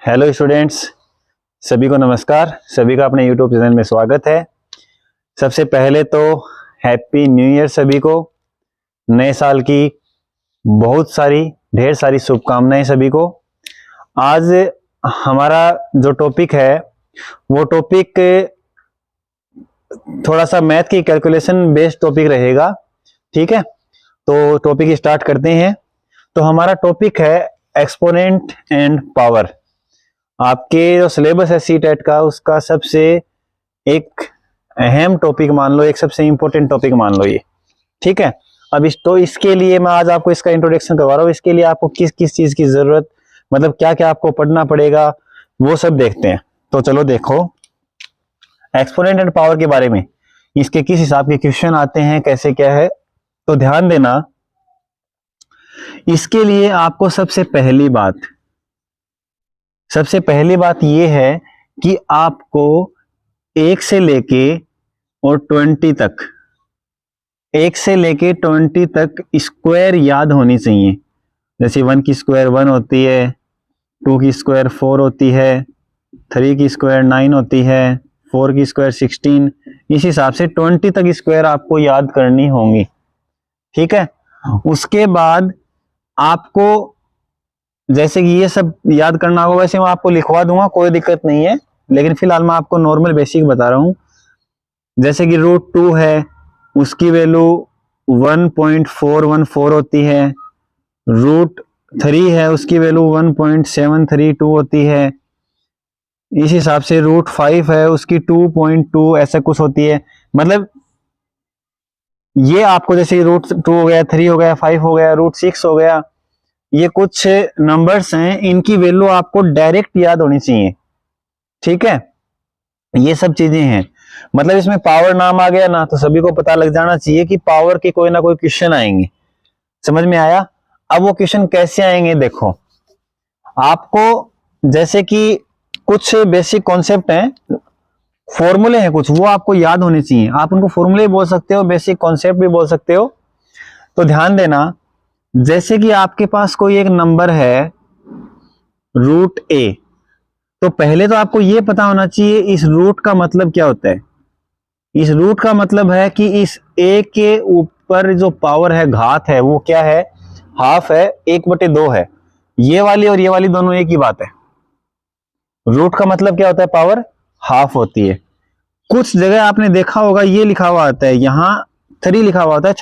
Hello students, सभी को नमस्कार। सभी का अपने यूट्यूब चैनल में स्वागत है। सबसे पहले तो हैप्पी न्यू ईयर सभी को। नए साल की ढेर सारी शुभकामनाएं सभी को। आज हमारा जो टॉपिक है वो टॉपिक थोड़ा सा मैथ की कैलकुलेशन बेस्ड टॉपिक रहेगा। ठीक है, तो टॉपिक स्टार्ट करते हैं। तो हमारा टॉपिक है एक्सपोनेंट एंड पावर। आपके जो सिलेबस है सीटेट का, उसका सबसे एक अहम टॉपिक मान लो, एक सबसे इंपॉर्टेंट टॉपिक मान लो ये। ठीक है, अब इसके लिए मैं आज आपको इसका इंट्रोडक्शन करवा रहा हूँ। इसके लिए आपको किस किस चीज की जरूरत, मतलब क्या क्या आपको पढ़ना पड़ेगा, वो सब देखते हैं। तो चलो देखो एक्सपोनेंट एंड पावर के बारे में, इसके किस हिसाब के क्वेश्चन आते हैं, कैसे क्या है। तो ध्यान देना, इसके लिए आपको सबसे पहली बात यह है कि आपको 1 से लेके और 20 तक, 1 से लेके 20 तक स्क्वायर याद होनी चाहिए। जैसे 1 की स्क्वायर 1 होती है, 2 की स्क्वायर 4 होती है, 3 की स्क्वायर 9 होती है, 4 की स्क्वायर 16। इस हिसाब से 20 तक स्क्वायर आपको याद करनी होंगी। ठीक है, उसके बाद आपको जैसे कि ये सब याद करना होगा, वैसे मैं आपको लिखवा दूंगा, कोई दिक्कत नहीं है, लेकिन फिलहाल मैं आपको नॉर्मल बेसिक बता रहा हूं। जैसे कि √2 है, उसकी वैल्यू 1.414 होती है। √3 है, उसकी वैल्यू 1.732 होती है। इस हिसाब से √5 है, उसकी 2.2 ऐसा कुछ होती है। मतलब ये आपको जैसे √2 हो गया, 3 हो गया, 5 हो गया, √6 हो गया, ये कुछ नंबर्स हैं, इनकी वैल्यू आपको डायरेक्ट याद होनी चाहिए। ठीक है, ये सब चीजें हैं। मतलब इसमें पावर नाम आ गया ना, तो सभी को पता लग जाना चाहिए कि पावर के कोई ना कोई क्वेश्चन आएंगे। समझ में आया? अब वो क्वेश्चन कैसे आएंगे, देखो आपको जैसे कि कुछ बेसिक कॉन्सेप्ट हैं, फॉर्मूले हैं कुछ, वो आपको याद होने चाहिए। आप उनको फॉर्मूले बोल सकते हो, बेसिक कॉन्सेप्ट भी बोल सकते हो। तो ध्यान देना, जैसे कि आपके पास कोई एक नंबर है √a, तो पहले तो आपको यह पता होना चाहिए इस रूट का मतलब क्या होता है। इस रूट का मतलब है कि इस a के ऊपर जो पावर है, घात है, वो क्या है, हाफ है, 1/2 है। ये वाली और ये वाली दोनों एक ही बात है। रूट का मतलब क्या होता है, पावर हाफ होती है। कुछ जगह आपने देखा होगा ये लिखा हुआ आता है, यहां 3 लिखा हुआ होता है,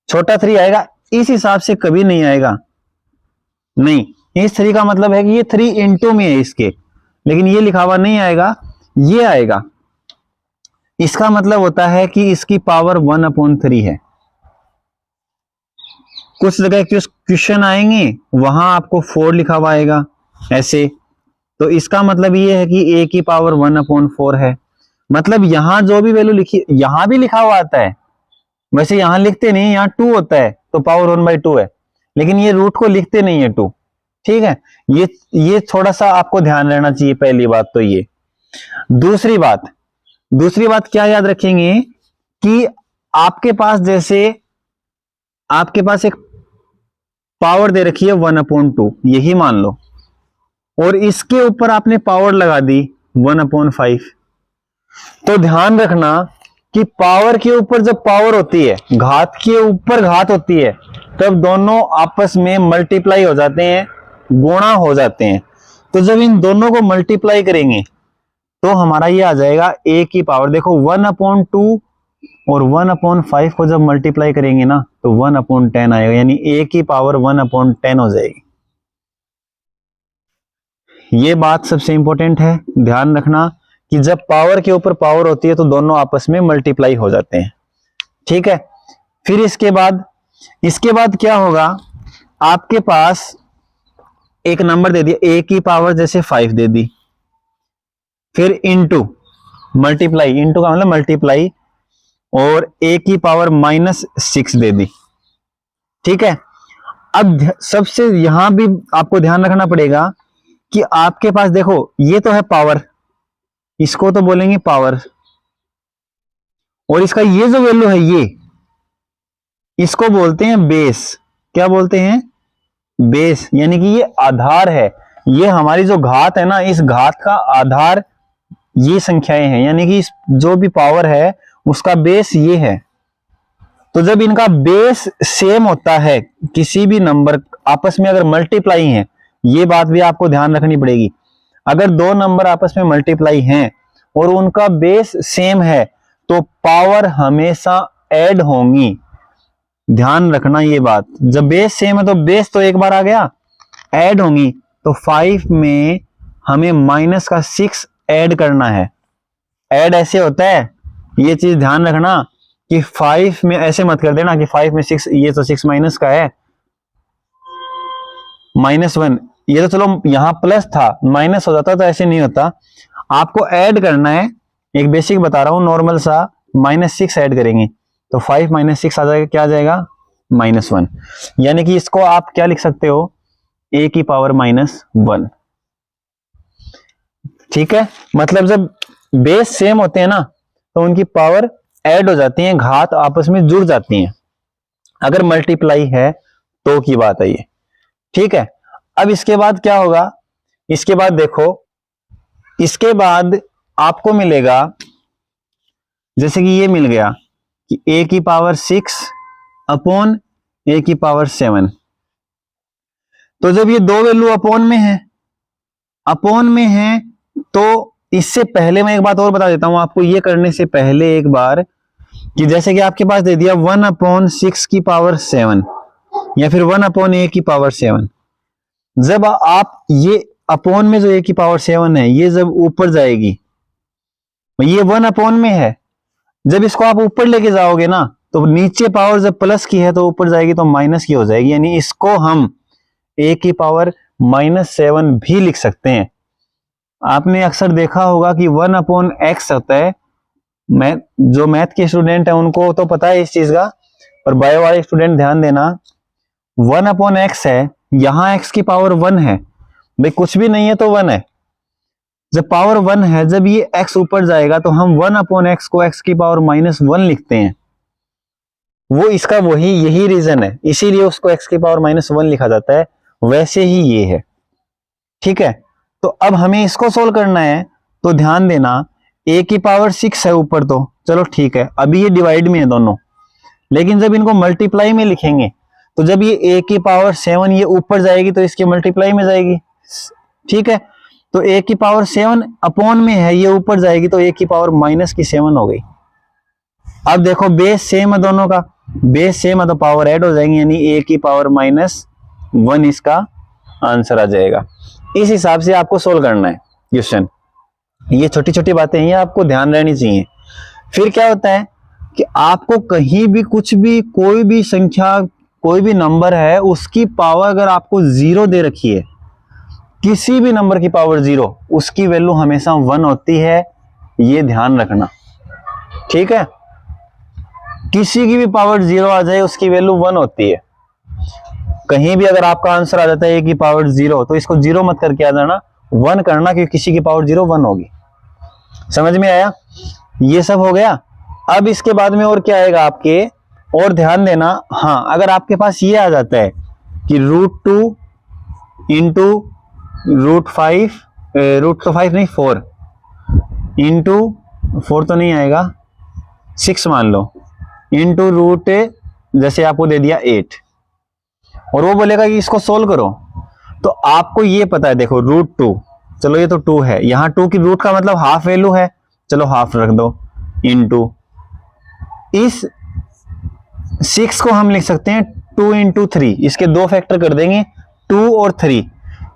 छोटा 3 आएगा। इस हिसाब से कभी नहीं आएगा, नहीं। इस 3 का मतलब है कि ये 3 इंटू में है इसके, लेकिन ये लिखा हुआ नहीं आएगा, ये आएगा। इसका मतलब होता है कि इसकी पावर 1/3 है। कुछ जगह क्वेश्चन आएंगे, वहां आपको 4 लिखा हुआ आएगा ऐसे, तो इसका मतलब ये है कि a की पावर 1/4 है। मतलब यहां जो भी वैल्यू लिखी, यहां भी लिखा हुआ आता है, वैसे यहां लिखते नहीं, यहां 2 होता है तो पावर 1/2 है, लेकिन ये रूट को लिखते नहीं है 2। ठीक है, ये थोड़ा सा आपको ध्यान रहना चाहिए। पहली बात तो ये। दूसरी बात क्या याद रखेंगे कि आपके पास एक पावर दे रखी है 1/2, यही मान लो, और इसके ऊपर आपने पावर लगा दी 1/5। तो ध्यान रखना कि पावर के ऊपर जब पावर होती है, घात के ऊपर घात होती है, तब दोनों आपस में मल्टीप्लाई हो जाते हैं, गुणा हो जाते हैं। तो जब इन दोनों को मल्टीप्लाई करेंगे तो हमारा ये आ जाएगा a की पावर। देखो 1/2 और 1/5 को जब मल्टीप्लाई करेंगे ना, तो 1/10 आएगा, यानी a की पावर 1/10 हो जाएगी। ये बात सबसे इंपॉर्टेंट है, ध्यान रखना कि जब पावर के ऊपर पावर होती है तो दोनों आपस में मल्टीप्लाई हो जाते हैं। ठीक है, फिर इसके बाद क्या होगा, आपके पास एक नंबर दे दिया, a की पावर जैसे 5 दे दी, फिर इंटू मल्टीप्लाई, इंटू का मतलब मल्टीप्लाई, और a की पावर -6 दे दी। ठीक है, अब सबसे यहां भी आपको ध्यान रखना पड़ेगा कि आपके पास देखो ये तो है पावर, इसको तो बोलेंगे पावर, और इसका ये जो वैल्यू है ये, इसको बोलते हैं बेस। क्या बोलते हैं? बेस, यानी कि ये आधार है। ये हमारी जो घात है ना, इस घात का आधार ये संख्याएं हैं, यानी कि जो भी पावर है उसका बेस ये है। तो जब इनका बेस सेम होता है, किसी भी नंबर आपस में अगर मल्टीप्लाई है, ये बात भी आपको ध्यान रखनी पड़ेगी, अगर दो नंबर आपस में मल्टीप्लाई हैं और उनका बेस सेम है तो पावर हमेशा ऐड होंगी। ध्यान रखना ये बात, जब बेस सेम है तो बेस तो एक बार आ गया, ऐड होंगी। तो 5 में हमें माइनस का 6 ऐड करना है। ऐड ऐसे होता है, ये चीज ध्यान रखना कि 5 में ऐसे मत कर देना कि 5 में 6, ये तो 6 माइनस का है, -1, ये तो चलो यहां प्लस था, माइनस हो जाता तो ऐसे नहीं होता। आपको ऐड करना है, एक बेसिक बता रहा हूं, नॉर्मल सा, -6 ऐड करेंगे तो 5 - 6 आ जाएगा, क्या आ जाएगा, -1। यानी कि इसको आप क्या लिख सकते हो, a की पावर -1। ठीक है, मतलब जब बेस सेम होते हैं ना तो उनकी पावर ऐड हो जाती है, घात आपस में जुड़ जाती हैं। अगर मल्टीप्लाई है तो की बात है ये। ठीक है, अब इसके बाद क्या होगा, इसके बाद देखो, इसके बाद आपको मिलेगा, जैसे कि ये मिल गया कि a की पावर 6 अपॉन a की पावर 7। तो जब ये दो वैल्यू अपॉन में है तो इससे पहले मैं एक बात और बता देता हूं आपको, ये करने से पहले एक बार, कि जैसे कि आपके पास दे दिया 1/6 की पावर 7 या फिर 1/a की पावर 7। जब आप ये अपॉन में जो a की पावर 7 है, ये जब ऊपर जाएगी, ये 1 में है, जब इसको आप ऊपर लेके जाओगे ना तो नीचे पावर जब प्लस की है तो ऊपर जाएगी तो माइनस की हो जाएगी, यानी इसको हम a की पावर -7 भी लिख सकते हैं। आपने अक्सर देखा होगा कि 1/x होता है, जो मैथ के स्टूडेंट है उनको तो पता है इस चीज का, पर बायो वाले स्टूडेंट ध्यान देना, 1/x है, यहां x की पावर 1 है, भाई कुछ भी नहीं है तो 1 है। जब पावर 1 है, जब ये x ऊपर जाएगा तो हम 1/x को x की पावर -1 लिखते हैं। वो इसका यही रीजन है, इसीलिए उसको x की पावर -1 लिखा जाता है, वैसे ही ये है। ठीक है, तो अब हमें इसको सोल्व करना है, तो ध्यान देना a की पावर 6 है ऊपर, तो चलो ठीक है, अभी ये डिवाइड में है दोनों, लेकिन जब इनको मल्टीप्लाई में लिखेंगे तो जब ये a की पावर 7 ये ऊपर जाएगी तो इसके मल्टीप्लाई में जाएगी। ठीक है, तो a की पावर 7 अपॉन में है, ये ऊपर जाएगी तो a की पावर -7 हो गई। अब देखो बेस सेम है दोनों का, बेस सेम है तो पावर ऐड हो जाएंगे, यानी a की पावर -1 इसका आंसर आ जाएगा। इस हिसाब से आपको सोल्व करना है क्वेश्चन। ये छोटी छोटी बातें हैं, आपको ध्यान रहनी चाहिए। फिर क्या होता है कि आपको कहीं भी कुछ भी, कोई भी संख्या, कोई भी नंबर है, उसकी पावर अगर आपको 0 दे रखी है, किसी भी नंबर की पावर 0, उसकी वैल्यू हमेशा 1 होती है, ये ध्यान रखना। ठीक है, किसी की भी पावर 0 आ जाए उसकी वैल्यू 1 होती है। कहीं भी अगर आपका आंसर आ जाता है a की पावर 0, तो इसको 0 मत करके आ जाना, 1 करना, क्योंकि किसी की पावर 0 1 होगी। समझ में आया, ये सब हो गया। अब इसके बाद में और क्या आएगा आपके, और ध्यान देना, हाँ, अगर आपके पास ये आ जाता है कि √2 इंटू √5, √5 नहीं 4 इंटू 4 तो नहीं आएगा, 6 मान लो, इंटू रूट जैसे आपको दे दिया 8, और वो बोलेगा कि इसको सोल्व करो, तो आपको ये पता है, देखो √2, चलो ये तो 2 है, यहां 2 की रूट का मतलब हाफ वैल्यू है, चलो हाफ रख दो, इंटू इस 6 को हम लिख सकते हैं 2 × 3, इसके 2 फैक्टर कर देंगे, 2 और 3।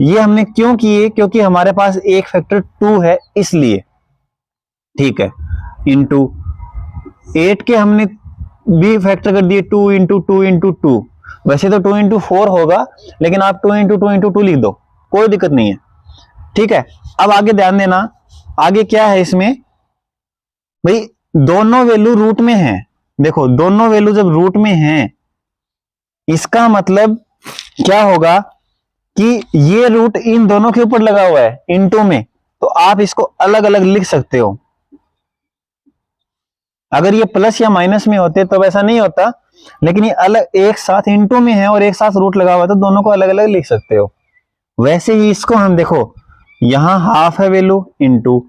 ये हमने क्यों किए, क्योंकि हमारे पास एक फैक्टर 2 है इसलिए। ठीक है, इंटू 8 के हमने भी फैक्टर कर दिए, 2 × 2 × 2, वैसे तो 2 × 4 होगा, लेकिन आप 2 × 2 × 2 लिख दो, कोई दिक्कत नहीं है। ठीक है, अब आगे ध्यान देना, आगे क्या है इसमें, भाई दोनों वैल्यू रूट में है। देखो दोनों वैल्यू जब रूट में हैं, इसका मतलब क्या होगा कि ये रूट इन दोनों के ऊपर लगा हुआ है इनटू में, तो आप इसको अलग अलग लिख सकते हो। अगर ये प्लस या माइनस में होते तो ऐसा नहीं होता, लेकिन ये अलग एक साथ इनटू में है और एक साथ रूट लगा हुआ है, तो दोनों को अलग अलग लिख सकते हो। वैसे ही इसको हम देखो, यहां हाफ है वैल्यू इनटू,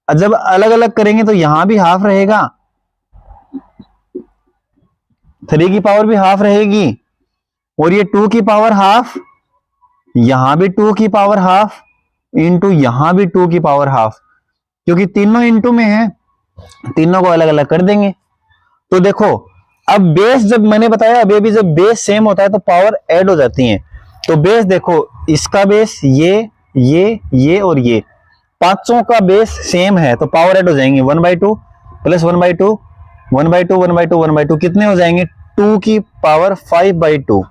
जब अलग अलग करेंगे तो यहां भी हाफ रहेगा, 3 की पावर भी हाफ रहेगी, और ये 2 की पावर हाफ, यहां भी 2 की पावर हाफ, इनटू यहां भी 2 की पावर हाफ, क्योंकि तीनों इनटू में है, तीनों को अलग अलग कर देंगे। तो देखो अब बेस, जब मैंने बताया अभी जब बेस सेम होता है तो पावर ऐड हो जाती है। तो बेस देखो, इसका बेस ये और ये पांचों का बेस सेम है तो पावर ऐड हो जाएंगे, 1/2 प्लस 1/2 1/2 1/2 1/2 कितने हो जाएंगे, 2 की पावर 5/2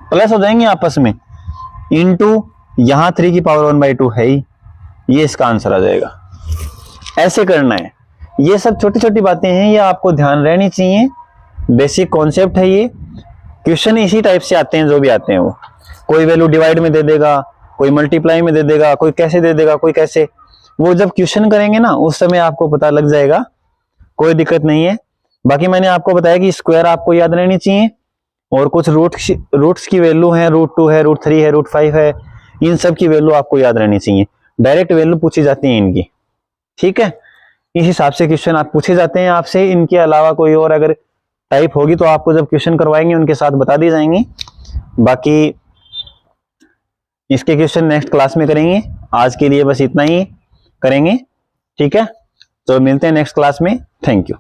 प्लस हो जाएंगे आपस में, इनटू यहां 3 की पावर 1/2 है ही, ये इसका आंसर आ जाएगा। ऐसे करना है। ये सब छोटी छोटी बातें हैं, ये आपको ध्यान रहनी चाहिए, बेसिक कॉन्सेप्ट है ये। क्वेश्चन इसी टाइप से आते हैं, जो भी आते हैं वो, कोई वैल्यू डिवाइड में दे देगा, कोई मल्टीप्लाई में दे देगा, कोई कैसे दे देगा, कोई कैसे, वो जब क्वेश्चन करेंगे ना उस समय आपको पता लग जाएगा, कोई दिक्कत नहीं है। बाकी मैंने आपको बताया कि स्क्वायर आपको याद रहनी चाहिए, और कुछ रूट्स की वैल्यू है, √2 है, √3 है, √5 है, इन सब की वैल्यू आपको याद रहनी चाहिए। डायरेक्ट वैल्यू पूछी जाती है इनकी, ठीक है। इस हिसाब से क्वेश्चन आप पूछे जाते हैं आपसे। इनके अलावा कोई और अगर टाइप होगी तो आपको जब क्वेश्चन करवाएंगे उनके साथ बता दी जाएंगी। बाकी इसके क्वेश्चन नेक्स्ट क्लास में करेंगे, आज के लिए बस इतना ही करेंगे, ठीक है। तो मिलते हैं नेक्स्ट क्लास में, थैंक यू।